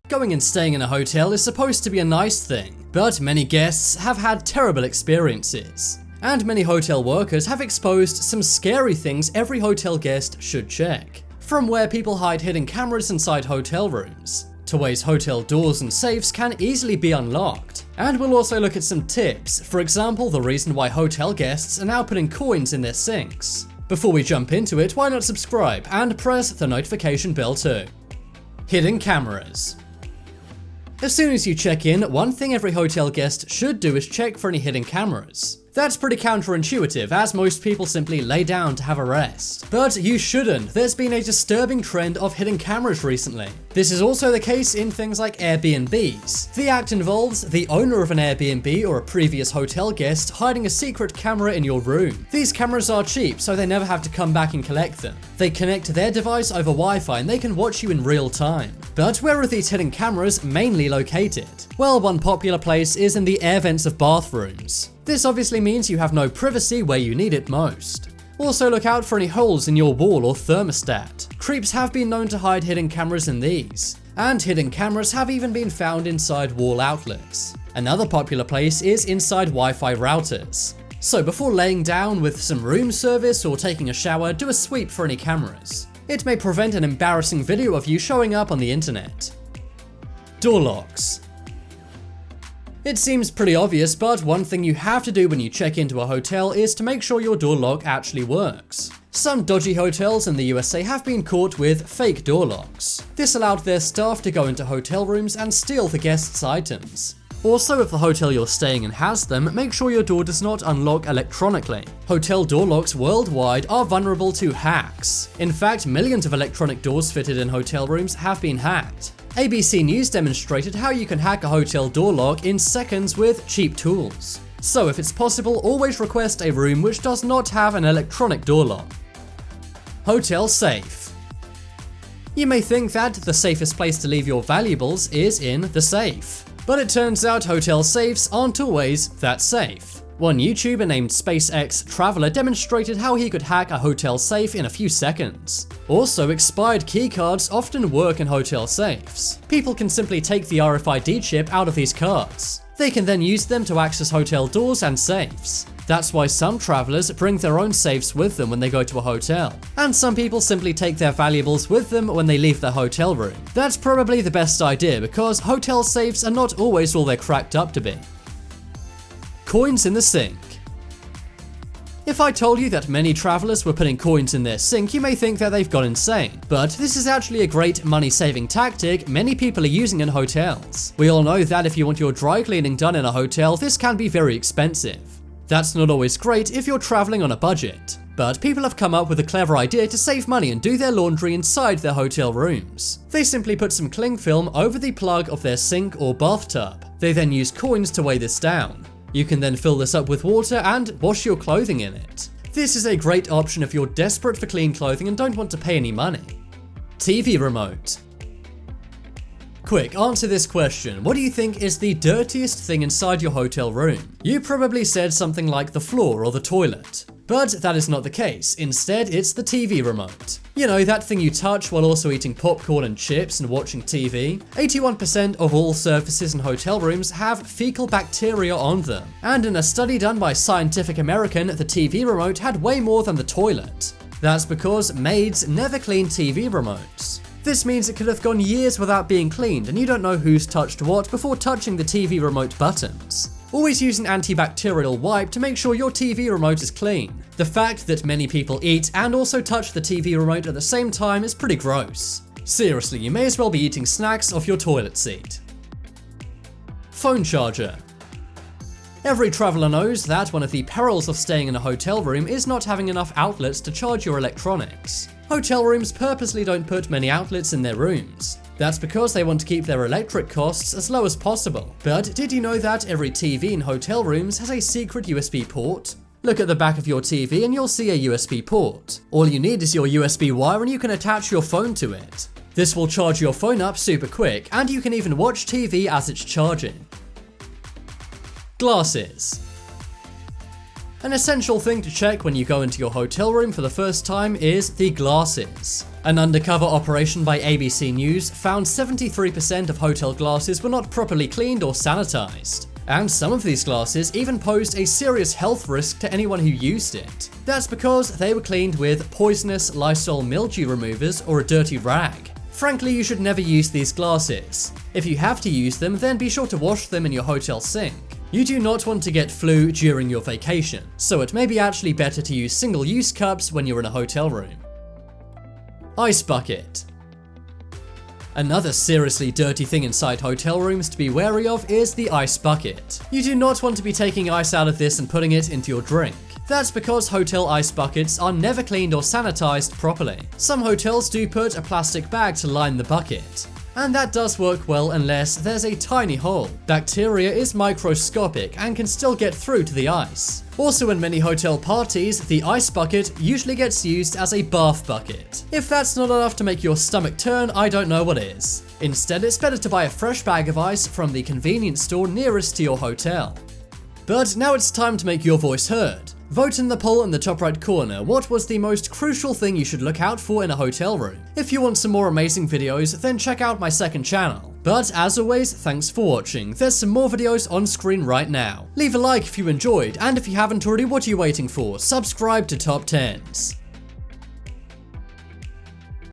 Going and staying in a hotel is supposed to be a nice thing, but many guests have had terrible experiences. And many hotel workers have exposed some scary things every hotel guest should check. From where people hide hidden cameras inside hotel rooms, to ways hotel doors and safes can easily be unlocked. And we'll also look at some tips, for example the reason why hotel guests are now putting coins in their sinks. Before we jump into it, why not subscribe and press the notification bell too. Hidden cameras. As soon as you check in, one thing every hotel guest should do is check for any hidden cameras. That's pretty counterintuitive, as most people simply lay down to have a rest. But you shouldn't. There's been a disturbing trend of hidden cameras recently. This is also the case in things like Airbnbs. The act involves the owner of an Airbnb or a previous hotel guest hiding a secret camera in your room. These cameras are cheap, so they never have to come back and collect them. They connect to their device over Wi-Fi and they can watch you in real time. But where are these hidden cameras mainly located? Well, one popular place is in the air vents of bathrooms. This obviously means you have no privacy where you need it most. Also look out for any holes in your wall or thermostat. Creeps have been known to hide hidden cameras in these. And hidden cameras have even been found inside wall outlets. Another popular place is inside Wi-Fi routers. So before laying down with some room service or taking a shower, do a sweep for any cameras. It may prevent an embarrassing video of you showing up on the internet. Door locks. It seems pretty obvious, but one thing you have to do when you check into a hotel is to make sure your door lock actually works. Some dodgy hotels in the USA have been caught with fake door locks. This allowed their staff to go into hotel rooms and steal the guests' items. Also, if the hotel you're staying in has them, make sure your door does not unlock electronically. Hotel door locks worldwide are vulnerable to hacks. In fact, millions of electronic doors fitted in hotel rooms have been hacked. ABC News demonstrated how you can hack a hotel door lock in seconds with cheap tools. So if it's possible, always request a room which does not have an electronic door lock. Hotel safe. You may think that the safest place to leave your valuables is in the safe. But it turns out hotel safes aren't always that safe. One YouTuber named SpaceX Traveler demonstrated how he could hack a hotel safe in a few seconds. Also, expired keycards often work in hotel safes. People can simply take the RFID chip out of these cards. They can then use them to access hotel doors and safes. That's why some travelers bring their own safes with them when they go to a hotel. And some people simply take their valuables with them when they leave their hotel room. That's probably the best idea because hotel safes are not always all they're cracked up to be. Coins in the sink. If I told you that many travelers were putting coins in their sink, you may think that they've gone insane. But this is actually a great money-saving tactic many people are using in hotels. We all know that if you want your dry cleaning done in a hotel, this can be very expensive. That's not always great if you're traveling on a budget. But people have come up with a clever idea to save money and do their laundry inside their hotel rooms. They simply put some cling film over the plug of their sink or bathtub. They then use coins to weigh this down. You can then fill this up with water and wash your clothing in it. This is a great option if you're desperate for clean clothing and don't want to pay any money. TV remote. Quick, answer this question. What do you think is the dirtiest thing inside your hotel room? You probably said something like the floor or the toilet. But that is not the case. Instead, it's the TV remote. You know, that thing you touch while also eating popcorn and chips and watching TV. 81% of all surfaces in hotel rooms have fecal bacteria on them. And in a study done by Scientific American, the TV remote had way more than the toilet. That's because maids never clean TV remotes. This means it could have gone years without being cleaned and you don't know who's touched what before touching the TV remote buttons. Always use an antibacterial wipe to make sure your TV remote is clean. The fact that many people eat and also touch the TV remote at the same time is pretty gross. Seriously, you may as well be eating snacks off your toilet seat. Phone charger. Every traveler knows that one of the perils of staying in a hotel room is not having enough outlets to charge your electronics. Hotel rooms purposely don't put many outlets in their rooms. That's because they want to keep their electric costs as low as possible. But did you know that every TV in hotel rooms has a secret USB port? Look at the back of your TV and you'll see a USB port. All you need is your USB wire and you can attach your phone to it. This will charge your phone up super quick and you can even watch TV as it's charging. Glasses. An essential thing to check when you go into your hotel room for the first time is the glasses. An undercover operation by ABC News found 73% of hotel glasses were not properly cleaned or sanitized. And some of these glasses even posed a serious health risk to anyone who used it. That's because they were cleaned with poisonous Lysol mildew removers or a dirty rag. Frankly, you should never use these glasses. If you have to use them, then be sure to wash them in your hotel sink. You do not want to get flu during your vacation, so it may be actually better to use single-use cups when you're in a hotel room. Ice bucket. Another seriously dirty thing inside hotel rooms to be wary of is the ice bucket. You do not want to be taking ice out of this and putting it into your drink. That's because hotel ice buckets are never cleaned or sanitized properly. Some hotels do put a plastic bag to line the bucket. And that does work well unless there's a tiny hole. Bacteria is microscopic and can still get through to the ice. Also, in many hotel parties, the ice bucket usually gets used as a bath bucket. If that's not enough to make your stomach turn, I don't know what is. Instead, it's better to buy a fresh bag of ice from the convenience store nearest to your hotel. But now it's time to make your voice heard. Vote in the poll in the top right corner what was the most crucial thing you should look out for in a hotel room. If you want some more amazing videos, then check out my second channel. But as always, thanks for watching. There's some more videos on screen right now. Leave a like if you enjoyed, and if you haven't already, what are you waiting for? Subscribe to Top 10s.